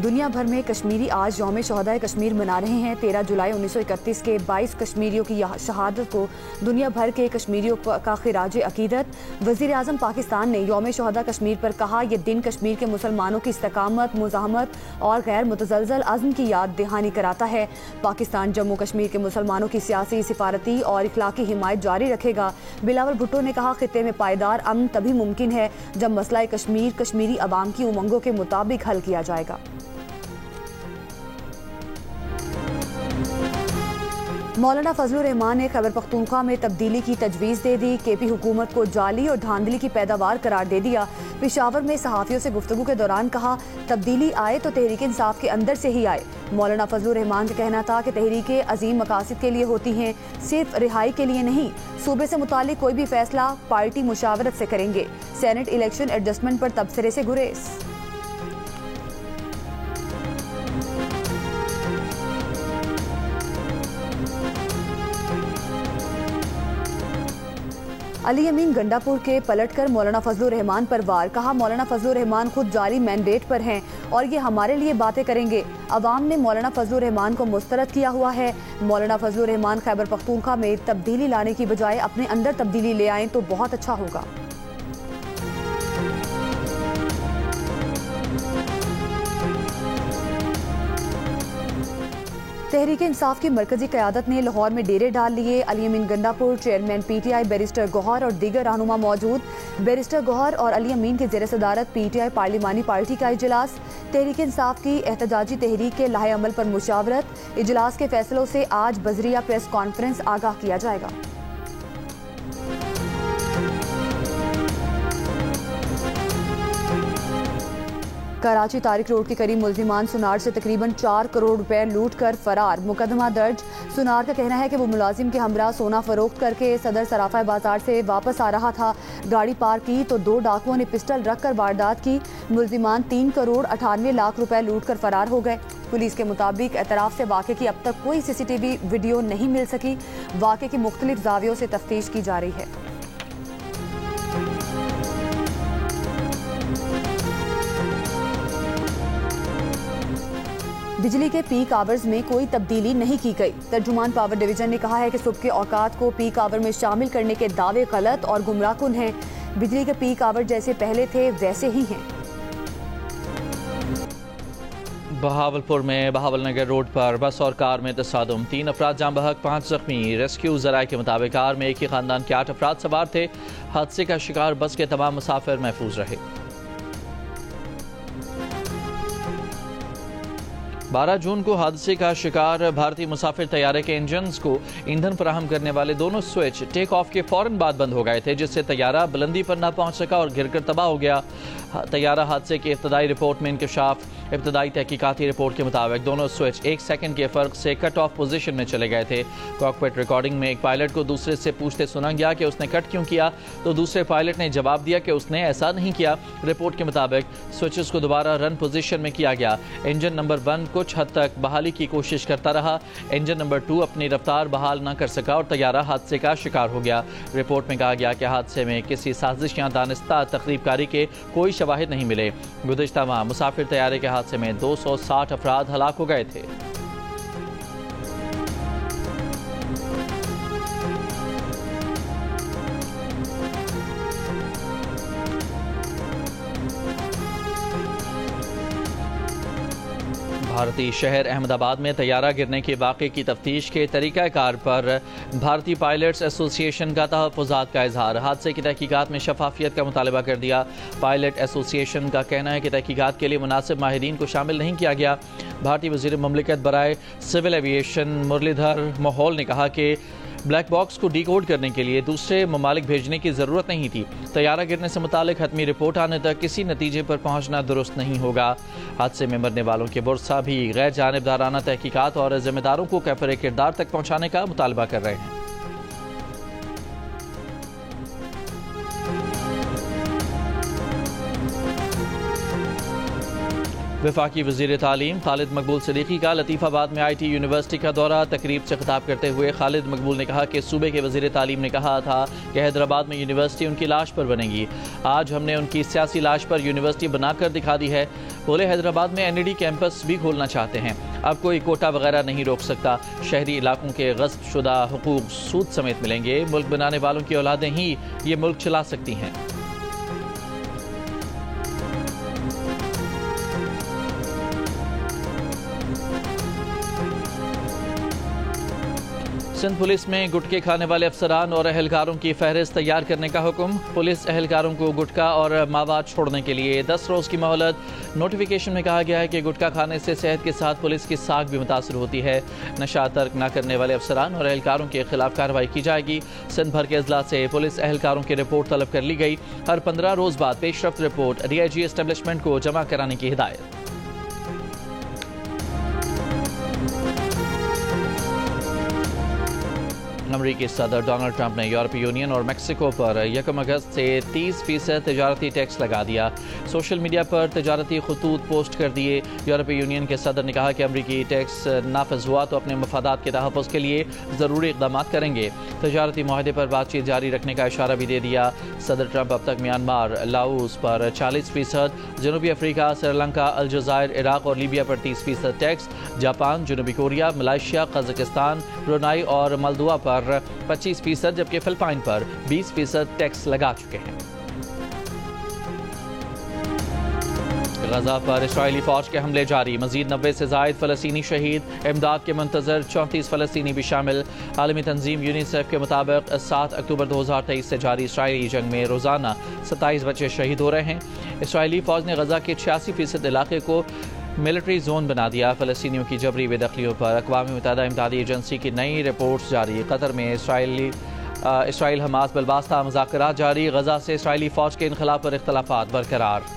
दुनिया भर में कश्मीरी आज यौम शहदाए कश्मीर मना रहे हैं। 13 जुलाई 1931 के 22 कश्मीरियों की शहादत को दुनिया भर के कश्मीरियों का खिराज अकीदत। वज़ीर आज़म पाकिस्तान ने यौम शहदा कश्मीर पर कहा, यह दिन कश्मीर के मुसलमानों की इस्तकामत, मुज़ाहमत और गैर मुतज़लज़ल अज़्म की याद दहानी कराता है। पाकिस्तान जम्मू कश्मीर के मुसलमानों की सियासी, सिफारती और इखलाकी हिमायत जारी रखेगा। बिलावल भुट्टो ने कहा, खित्ते में पायदार अमन तभी मुमकिन है जब मसला कश्मीर कश्मीरी अवाम की उमंगों के मुताबिक हल किया जाएगा। मौलाना फजलुर रहमान ने खैबर पख्तूनख्वा में तब्दीली की तजवीज़ दे दी। केपी हुकूमत को जाली और धांधली की पैदावार करार दे दिया। पेशावर में सहाफ़ियों से गुफ्तगू के दौरान कहा, तब्दीली आए तो तहरीक इंसाफ के अंदर से ही आए। मौलाना फजलुर रहमान का कहना था कि तहरीकें अजीम मकासद के लिए होती हैं, सिर्फ रिहाई के लिए नहीं। सूबे से मुतालिक कोई भी फैसला पार्टी मुशावरत से करेंगे। सेनेट इलेक्शन एडजस्टमेंट पर तबसरे से गुरेज। अली अमीन गंडापुर के पलटकर मौलाना फजलुर रहमान पर वार। कहा, मौलाना फजलुर रहमान खुद जाली मैंडेट पर हैं और ये हमारे लिए बातें करेंगे। अवाम ने मौलाना फजलुर रहमान को मुस्तरद किया हुआ है। मौलाना फजलुर रहमान खैबर पख्तूनख्वा में तब्दीली लाने की बजाय अपने अंदर तब्दीली ले आएं तो बहुत अच्छा होगा। तहरीक इंसाफ की मरकजी क़यादत ने लाहौर में डेरे डाल लिए। Ali Amin Gandapur, chairman PTI barrister Gohar और दीगर रहनुमा मौजूद। बैरिस्टर गौहर और अली अमीन के ज़ेर सदारत PTI पार्लिमानी पार्टी का इजलास। तहरीक इंसाफ की एहतजाजी तहरीक के लाहे अमल पर मुशावरत। इजलास के फैसलों से आज बजरिया प्रेस कॉन्फ्रेंस आगाह किया जाएगा। कराची तारिक रोड के करीब मुल्जिमान सुनार से तकरीबन 4 करोड़ रुपए लूट कर फरार। मुकदमा दर्ज। सुनार का कहना है कि वो मुलाजिम के हमरा सोना फरोख्त करके सदर सराफा बाजार से वापस आ रहा था। गाड़ी पार की तो 2 डाकुओं ने पिस्टल रखकर वारदात की। मुल्जिमान 3 करोड़ 98 लाख रुपए लूट कर फरार हो गए। पुलिस के मुताबिक एतराफ से वाक़े की अब तक कोई CCTV वीडियो नहीं मिल सकी। वाक़े की मुख्तलिफ जावियों से तफ्तीश की जा रही है। बिजली के पीक आवर्स में कोई तब्दीली नहीं की गई। तर्जुमान पावर डिवीजन ने कहा है कि सुबह के औकात को पीक आवर में शामिल करने के दावे गलत और गुमराहकुन हैं। बिजली के पीक आवर जैसे पहले थे वैसे ही हैं। बहावलपुर में बहावलनगर रोड पर बस और कार में तसादुम, 3 अफराद जाम बहक, 5 जख्मी। रेस्क्यू ज़राए के मुताबिक कार में एक ही खानदान के 8 अफराद सवार थे। हादसे का शिकार बस के तमाम मुसाफिर महफूज रहे। 12 जून को हादसे का शिकार भारतीय मुसाफिर तैयारे के इंजन्स को ईंधन फराहम करने वाले दोनों स्विच टेक ऑफ के फौरन बाद बंद हो गए थे, जिससे तैयारा बुलंदी पर ना पहुंच सका और गिरकर तबाह हो गया। तैयारा हादसे की इब्तदाई रिपोर्ट में इंकशाफ। इब्तदाई तहकीकाती रिपोर्ट के मुताबिक दोनों स्विच 1 सेकंड के फर्क से कट ऑफ पोजीशन में चले गए थे। कॉकपिट रिकॉर्डिंग में एक पायलट को दूसरे से पूछते सुना गया कि उसने कट क्यों किया, तो दूसरे पायलट ने जवाब दिया कि उसने ऐसा नहीं किया। रिपोर्ट के मुताबिक स्विचेस को दोबारा रन पोजीशन में किया गया। इंजन नंबर 1 कुछ हद तक बहाली की कोशिश करता रहा। इंजन नंबर 2 अपनी रफ्तार बहाल न कर सका और तैयारा हादसे का शिकार हो गया। रिपोर्ट में कहा गया कि हादसे में किसी साजिश या दानिस्ता तकरीबकारी के कोई शवाहिद नहीं मिले। गुज़िश्ता माह मुसाफिर तैयारे के हादसे में 260 अफराद हलाक हो गए थे। भारतीय शहर अहमदाबाद में तैयारा गिरने के वाक़े की तफ्तीश के तरीक़ाकार पर भारतीय पायलट्स एसोसिएशन का तहफ़्फ़ुज़ात का इजहार। हादसे की तहकीकात में शफाफियत का मुतालबा कर दिया। पायलट एसोसिएशन का कहना है कि तहकीकात के लिए मुनासिब माहिरीन को शामिल नहीं किया गया। भारतीय वज़ीर मुमलिकत बराए सिविल एविएशन मुरलीधर मोहोल ने कहा कि ब्लैक बॉक्स को डिकोड करने के लिए दूसरे ममालिक भेजने की ज़रूरत नहीं थी। तैयारा गिरने से मुतालिक हतमी रिपोर्ट आने तक किसी नतीजे पर पहुंचना दुरुस्त नहीं होगा। हादसे में मरने वालों के बुरसा भी गैर जानिबदाराना तहकीकात और जिम्मेदारों को कैफरे किरदार तक पहुंचाने का मुतालबा कर रहे हैं। वफाकी वज़ीर तालीम खालिद मकबूल सिद्दीकी का लतीफ़ाबाद में IT यूनिवर्सिटी का दौरा। तकरीब से खिताब करते हुए खालिद मकबूल ने कहा कि सूबे के वज़ीर तालीम ने कहा था कि हैदराबाद में यूनिवर्सिटी उनकी लाश पर बनेगी। आज हमने उनकी सियासी लाश पर यूनिवर्सिटी बनाकर दिखा दी है। बोले हैदराबाद में NED कैंपस भी खोलना चाहते हैं। अब कोई कोटा वगैरह नहीं रोक सकता। शहरी इलाकों के गस्ब शुदा हुकूक सूद समेत मिलेंगे। मुल्क बनाने वालों की औलादें ही ये मुल्क चला सकती हैं। सिंध पुलिस में गुटखे खाने वाले अफसरान और अहलकारों की फहरिस्त तैयार करने का हुक्म। पुलिस अहलकारों को गुटखा और मवाद छोड़ने के लिए 10 रोज़ की मोहलत। नोटिफिकेशन में कहा गया है कि गुटखा खाने से सेहत के साथ पुलिस की साख भी मुतासर होती है। नशा तर्क न करने वाले अफसरान और अहलकारों के खिलाफ कार्रवाई की जाएगी। सिंध भर के अजला से पुलिस अहलकारों की रिपोर्ट तलब कर ली गई। हर 15 रोज़ बाद पेशरफ्त रिपोर्ट DIG एस्टेब्लिशमेंट को जमा कराने की हिदायत। अमरीकी सदर डोनाल्ड ट्रंप ने यूरोपीय यूनियन और मेक्सिको पर 1 अगस्त से 30% तजारती टैक्स लगा दिया। सोशल मीडिया पर तजारती खतूत पोस्ट कर दिए। यूरोपीय यूनियन के सदर ने कहा कि अमरीकी टैक्स नाफिज हुआ तो अपने मफादात के तहफ़्फ़ुज़ के लिए ज़रूरी इक़दाम करेंगे। तजारती माहदे पर बातचीत जारी रखने का इशारा भी दे दिया। सदर ट्रंप अब तक म्यांमार, लाओस पर 40%, जनूबी अफ्रीका, श्रीलंका, अलजज़ायर, इराक और लीबिया पर 30% टैक्स, जापान, जनूबी कोरिया, मलेशिया, कज़ाकिस्तान, ब्रुनाई और मलदुआ पर 25%, जबकि फिलिपाइन पर 20% टैक्स लगा चुके हैं। गजा पर इस्राएली फौज के हमले जारी। मजीद 90 से जायद फ़लस्तीनी शहीद। इमदाद के मुंतज़र 34 फ़लस्तीनी भी शामिल। आलमी तंजीम यूनिसेफ के मुताबिक 7 अक्टूबर 2023 से जारी इस्राएली जंग में रोज़ाना 27 बच्चे शहीद हो रहे हैं। इस्राएली फौज ने गजा के 86% इलाके को मिलिट्री जोन बना दिया। फ़लस्तीनियों की जबरी बेदखलियों पर अक़वाम मुत्तहिदा इमदादी एजेंसी की नई रिपोर्ट्स जारी। कतर में इसराइल हमास बलबास्ता मुज़ाकरात जारी। गजा से इस्राएली फ़ौज के इनखला पर इख्तलाफात बरकरार।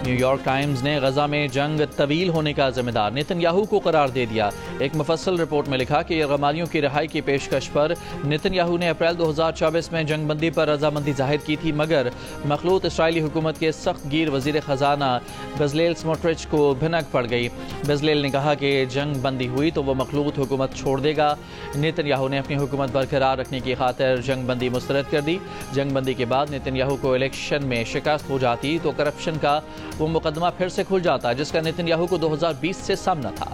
न्यूयॉर्क टाइम्स ने गजा में जंग तवील होने का जिम्मेदार नेतन्याहू को करार दे दिया। एक मुफस्सल रिपोर्ट में लिखा कि यरगमालियों की रिहाई की पेशकश पर नेतन्याहू ने अप्रैल 2024 में जंगबंदी पर रजामंदी जाहिर की थी, मगर मखलूत इसराइली हुकूमत के सख्त गिर वजीर खजाना बेजलेल स्मोट्रिच को भिनक पड़ गई। बेजलेल ने कहा कि जंग बंदी हुई तो वो मखलूत हुकूमत छोड़ देगा। नेतन्याहू ने अपनी हुकूमत बरकरार रखने की खातिर जंग बंदी मुस्तरद कर दी। जंग बंदी के बाद नेतन्याहू को इलेक्शन में शिकस्त हो जाती तो करप्शन का वो मुकदमा फिर से खुल जाता जिसका नेतन्याहू को 2020 से सामना था।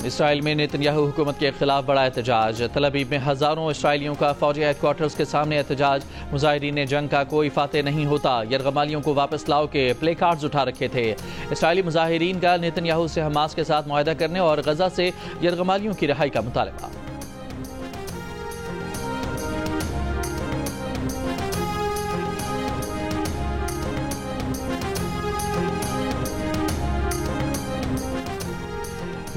इसराइल में नेतन्याहू हुकूमत के खिलाफ बड़ा एहतजाज। तल अवीव में हजारों इसराइलियों का फौजी हेडक्वार्टर्स के सामने एहतजाज। मुजाहिरीन जंग का कोई फाते नहीं होता, यरगमालियों को वापस लाओ के प्ले कार्ड्स उठा रखे थे। इसराइली मुजाहिरीन का नेतन्याहू से हमास के साथ मुआहदा करने और गजा से यरगमालियों की रिहाई का मुतालबा।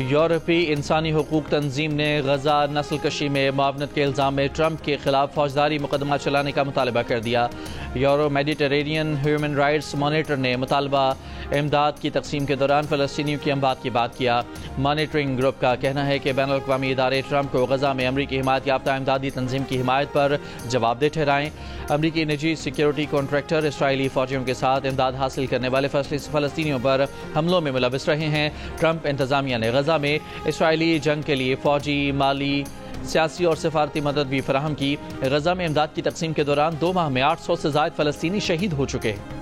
यूरोपीय इंसानी हुकूक तंजीम ने गजा नस्ल कशी में मुआवनत के इल्ज़ाम में ट्रंप के खिलाफ फौजदारी मुकदमा चलाने का मुतालबा कर दिया। Euro Mediterranean human rights monitor ने मुतालबा इमदाद की तकसीम के दौरान फ़लस्तीनियों की अमवात की बात किया। मॉनिटरिंग ग्रुप का कहना है कि बैनुल अक़वामी इदारे ट्रंप को गजा में अमरीकी हिमायत याफ्ता इमदादी तंजीम की हिमायत पर जवाबदेह ठहराएं। अमरीकी निजी सिक्योरिटी कॉन्ट्रैक्टर इसराइली फौजियों के साथ इमदाद हासिल करने वाले फ़लस्तीनियों पर हमलों में मुलविस रहे हैं। ट्रंप इंतज़ामिया ने गजा में इसराइली जंग के लिए फौजी, माली, सियासी और सिफारती मदद भी फराहम की। गजा में इमदाद की तकसीम के दौरान 2 माह में 800 से ज़ायद फ़लस्तीनी शहीद हो चुके हैं।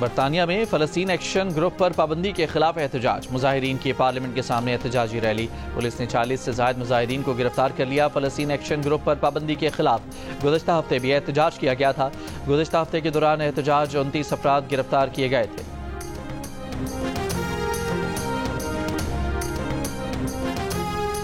बरतानिया में फ़लस्तीन एक्शन ग्रुप पर पाबंदी के खिलाफ एहतजाज। मुजाहिरीन की पार्लियामेंट के सामने एहतजाजी रैली। पुलिस ने 40 से ज़ायद मुजाहिरीन को गिरफ्तार कर लिया। फ़लस्तीन एक्शन ग्रुप पर पाबंदी के खिलाफ गुज़श्ता हफ्ते भी एहतजाज किया गया था। गुज़श्ता हफ्ते के दौरान एहतजाज 29 अफराद गिरफ्तार किए गए थे।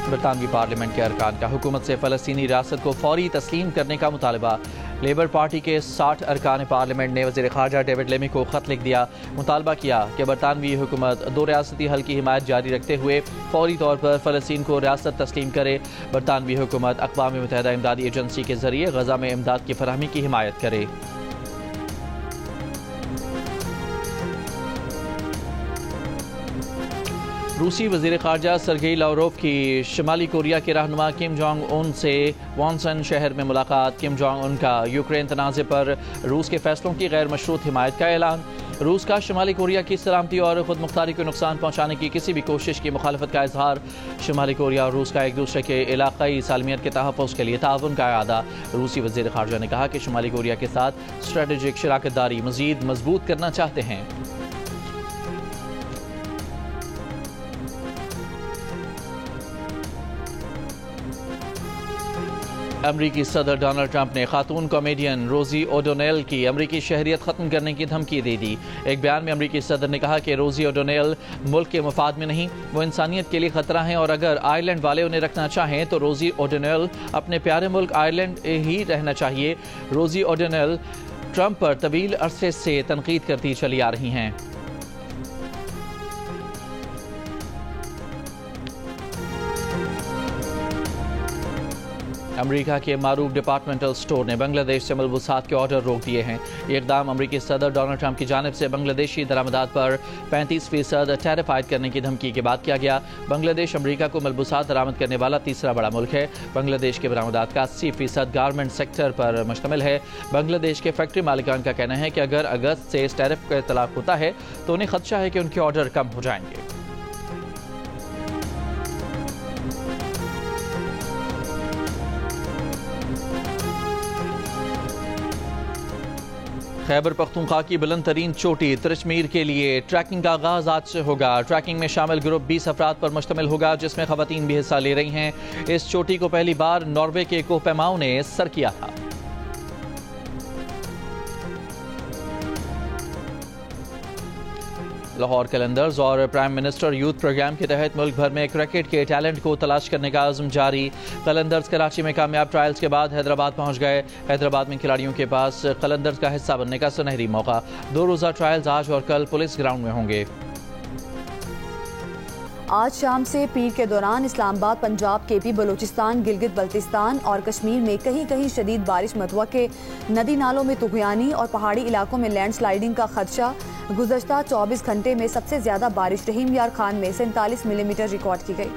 बरतानवी पार्लियामेंट के अरकान का हुकूमत से फ़लस्तीनी रियासत को फौरी तस्लीम करने का मुतालबा। लेबर पार्टी के 60 अरकान पार्लियामेंट ने वज़ीर ख़ारजा डेविड लेमी को ख़त लिख दिया। मुतालबा किया कि बरतानवी हुकूमत 2 रियासती हल की हिमायत जारी रखते हुए फौरी तौर पर फ़लस्तीन को रियासत तस्लीम करे। बरतानवी हुकूमत अक़वाम मुत्तहिदा इमदादी एजेंसी के ज़रिए गज़ा में इमदाद की फराहमी की हिमायत करे। रूसी वज़ीर ख़ारजा सरगेई लावरोव की शुमाली कोरिया के रहनुमा किम जोंग उन से वॉन्सन शहर में मुलाकात। किम जोंग उन का यूक्रेन तनाज़े पर रूस के फैसलों की गैर मशरूत हिमायत का ऐलान। रूस का शुमाली कोरिया की सलामती और खुद मुख्तारी को नुकसान पहुँचाने की किसी भी कोशिश की मुखालफत का इजहार। शुमाली कोरिया और रूस का एक दूसरे के इलाक़ाई सालमियत के तहफ़्फ़ुज़ के लिए ताउन का इरादा। रूसी वज़ीर ख़ारजा ने कहा कि शुमाली कोरिया के साथ स्ट्रेटेजिक शराकतदारी मज़ीद मजबूत करना चाहते हैं। अमरीकी सदर डोनाल्ड ट्रंप ने खातून कॉमेडियन रोजी ओडोनेल की अमरीकी शहरियत ख़त्म करने की धमकी दे दी। एक बयान में अमरीकी सदर ने कहा कि रोजी ओडोनेल मुल्क के मफाद में नहीं, वो इंसानियत के लिए ख़तरा है और अगर आयरलैंड वाले उन्हें रखना चाहें तो रोजी ओडोनेल अपने प्यारे मुल्क आयरलैंड ही रहना चाहिए। रोजी ओडोनेल ट्रंप पर तवील अरसे से तनकीद करती चली आ रही हैं। अमेरिका के मारूफ डिपार्टमेंटल स्टोर ने बांग्लादेश से मलबूसात के ऑर्डर रोक दिए हैं। ये इक़दाम अमेरिकी सदर डोनाल्ड ट्रंप की जानिब से बांग्लादेशी दरामदात पर 35% टैरिफ आयद करने की धमकी के बाद किया गया। बांग्लादेश अमेरिका को मलबूसात दरामद करने वाला तीसरा बड़ा मुल्क है। बांग्लादेश के बरामदात का 80% गारमेंट सेक्टर पर मुश्तमिल है। बांग्लादेश के फैक्ट्री मालिकान का कहना है कि अगर अगस्त से इस टैरिफ का इतलाक होता है तो उन्हें खदशा है कि उनके ऑर्डर कम हो जाएंगे। खैबर पख्तूनख्वा की बुलंद तरीन चोटी तिरचमीर के लिए ट्रैकिंग का आगाज आज से होगा। ट्रैकिंग में शामिल ग्रुप 20 अफराद पर मुश्तमिल होगा, जिसमें खवातीन भी हिस्सा ले रही हैं। इस चोटी को पहली बार नॉर्वे के कोहपैमाओं ने सर किया था। लाहौर कलंदर्स और प्राइम मिनिस्टर यूथ प्रोग्राम के तहत मुल्क भर में क्रिकेट के टैलेंट को तलाश करने का आज़म जारी। कलंदर्स कराची में कामयाब ट्रायल्स के बाद हैदराबाद पहुंच गए। हैदराबाद में खिलाड़ियों के पास कलंदर्स का हिस्सा बनने का सुनहरी मौका। 2 रोज़ा ट्रायल्स आज और कल पुलिस ग्राउंड में होंगे। आज शाम से पीर के दौरान इस्लामाबाद, पंजाब, केपी, बलूचिस्तान, गिलगित बल्तिस्तान और कश्मीर में कहीं कहीं शदीद बारिश मतवक्के। नदी नालों में तुग़यानी और पहाड़ी इलाकों में लैंडस्लाइडिंग का खदशा। गुज़श्ता 24 घंटे में सबसे ज़्यादा बारिश रहीम यार खान में 47 मिलीमीटर रिकॉर्ड की गई।